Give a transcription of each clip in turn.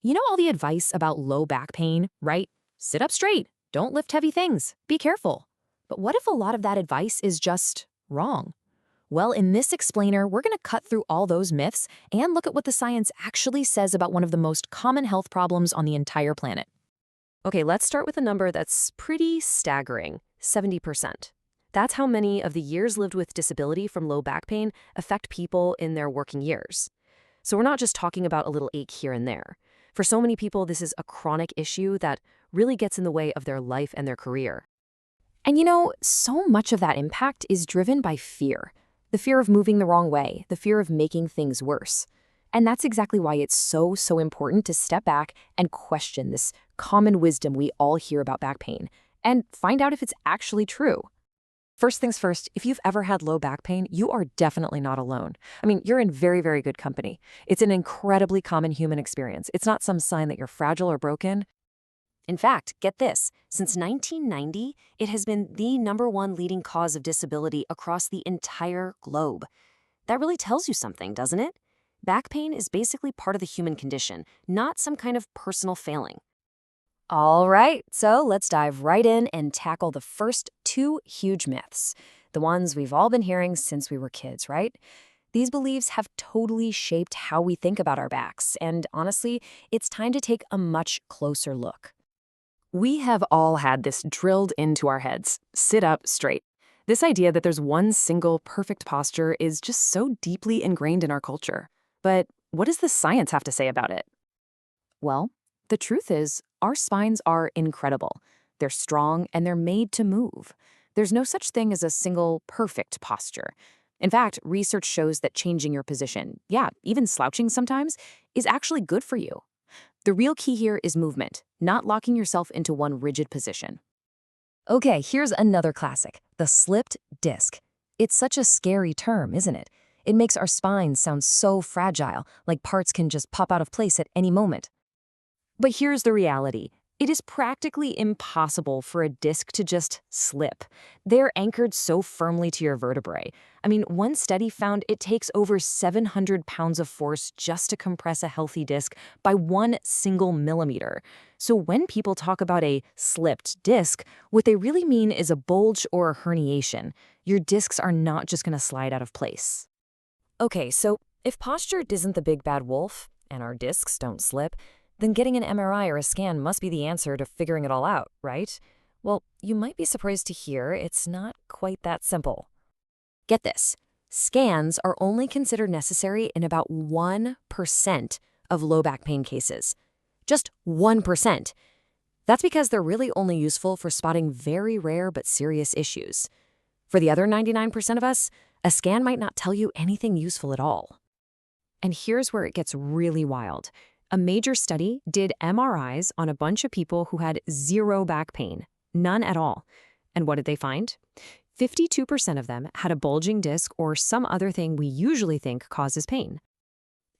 You know all the advice about low back pain, right? Sit up straight, don't lift heavy things, be careful. But what if a lot of that advice is just wrong? Well, in this explainer, we're going to cut through all those myths and look at what the science actually says about one of the most common health problems on the entire planet. Okay, let's start with a number that's pretty staggering, 70%. That's how many of the years lived with disability from low back pain affect people in their working years. So we're not just talking about a little ache here and there. For so many people, this is a chronic issue that really gets in the way of their life and their career. And so much of that impact is driven by fear. The fear of moving the wrong way, the fear of making things worse. And that's exactly why it's so important to step back and question this common wisdom we all hear about back pain and find out if it's actually true. First things first, if you've ever had low back pain, you are definitely not alone. You're in very good company. It's an incredibly common human experience. It's not some sign that you're fragile or broken. In fact, get this, since 1990, it has been the #1 leading cause of disability across the entire globe. That really tells you something, doesn't it? Back pain is basically part of the human condition, not some kind of personal failing. All right, so let's dive right in and tackle the first two huge myths, the ones we've all been hearing since we were kids, right? These beliefs have totally shaped how we think about our backs, and honestly, it's time to take a much closer look. We have all had this drilled into our heads: sit up straight. This idea that there's one single perfect posture is just so deeply ingrained in our culture. But what does the science have to say about it? Well, the truth is, our spines are incredible. They're strong and they're made to move. There's no such thing as a single perfect posture. In fact, research shows that changing your position, even slouching sometimes, is actually good for you. The real key here is movement, not locking yourself into one rigid position. Okay, here's another classic, the slipped disc. It's such a scary term, isn't it? It makes our spines sound so fragile, like parts can just pop out of place at any moment. But here's the reality. It is practically impossible for a disc to just slip. They're anchored so firmly to your vertebrae. One study found it takes over 700 pounds of force just to compress a healthy disc by 1 single millimeter. So when people talk about a slipped disc, what they really mean is a bulge or a herniation. Your discs are not just going to slide out of place. Okay, so if posture isn't the big bad wolf, and our discs don't slip, then getting an MRI or a scan must be the answer to figuring it all out, right? Well, you might be surprised to hear it's not quite that simple. Get this, scans are only considered necessary in about 1% of low back pain cases. Just 1%. That's because they're really only useful for spotting very rare but serious issues. For the other 99% of us, a scan might not tell you anything useful at all. And here's where it gets really wild. A major study did MRIs on a bunch of people who had zero back pain, none at all. And what did they find? 52% of them had a bulging disc or some other thing we usually think causes pain.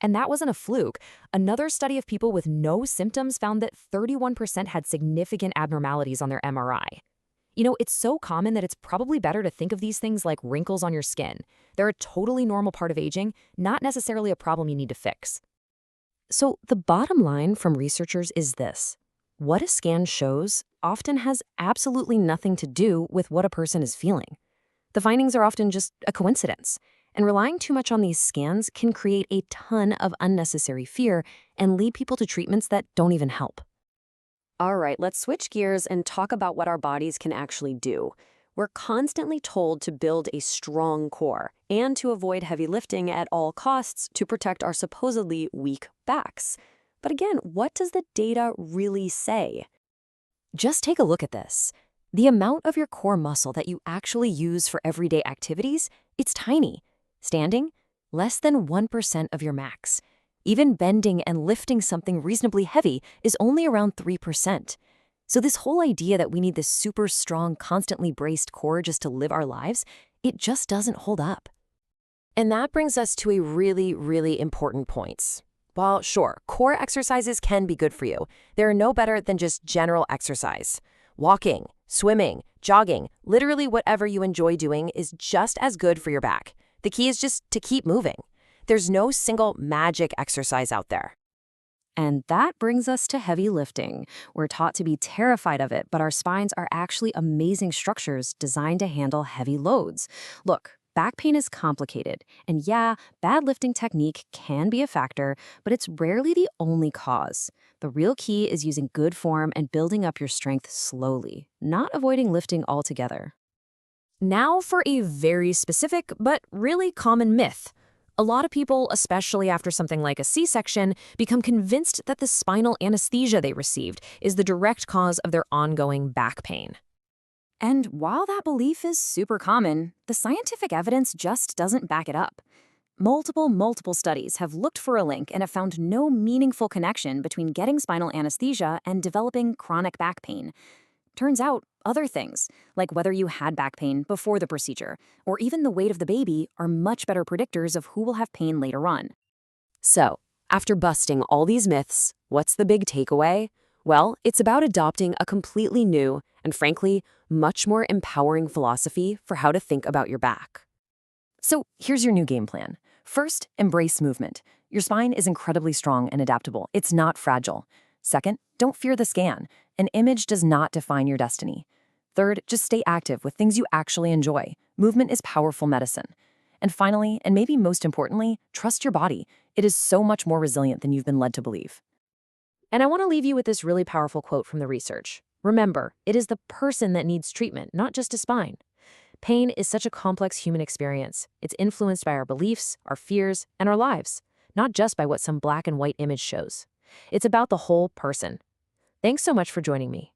And that wasn't a fluke. Another study of people with no symptoms found that 31% had significant abnormalities on their MRI. It's so common that it's probably better to think of these things like wrinkles on your skin. They're a totally normal part of aging, not necessarily a problem you need to fix. So the bottom line from researchers is this. What a scan shows often has absolutely nothing to do with what a person is feeling. The findings are often just a coincidence, and relying too much on these scans can create a ton of unnecessary fear and lead people to treatments that don't even help. All right, let's switch gears and talk about what our bodies can actually do. We're constantly told to build a strong core and to avoid heavy lifting at all costs to protect our supposedly weak backs. But again, what does the data really say? Just take a look at this. The amount of your core muscle that you actually use for everyday activities, it's tiny. Standing, less than 1% of your max. Even bending and lifting something reasonably heavy is only around 3%. So this whole idea that we need this super strong, constantly braced core just to live our lives, it just doesn't hold up. And that brings us to a really important point. While sure, core exercises can be good for you, they're no better than just general exercise. Walking, swimming, jogging, literally whatever you enjoy doing is just as good for your back. The key is just to keep moving. There's no single magic exercise out there. And that brings us to heavy lifting. We're taught to be terrified of it, but our spines are actually amazing structures designed to handle heavy loads. Look, back pain is complicated. And yeah, bad lifting technique can be a factor, but it's rarely the only cause. The real key is using good form and building up your strength slowly, not avoiding lifting altogether. Now for a very specific but really common myth. A lot of people, especially after something like a C-section, become convinced that the spinal anesthesia they received is the direct cause of their ongoing back pain. And while that belief is super common, the scientific evidence just doesn't back it up. Multiple studies have looked for a link and have found no meaningful connection between getting spinal anesthesia and developing chronic back pain. Turns out, other things, like whether you had back pain before the procedure, or even the weight of the baby, are much better predictors of who will have pain later on. So, after busting all these myths, what's the big takeaway? Well, it's about adopting a completely new and, frankly, much more empowering philosophy for how to think about your back. So, here's your new game plan. First, embrace movement. Your spine is incredibly strong and adaptable. It's not fragile. Second, don't fear the scan. An image does not define your destiny. Third, just stay active with things you actually enjoy. Movement is powerful medicine. And finally, and maybe most importantly, trust your body. It is so much more resilient than you've been led to believe. And I want to leave you with this really powerful quote from the research. Remember, it is the person that needs treatment, not just a spine. Pain is such a complex human experience. It's influenced by our beliefs, our fears, and our lives, not just by what some black and white image shows. It's about the whole person. Thanks so much for joining me.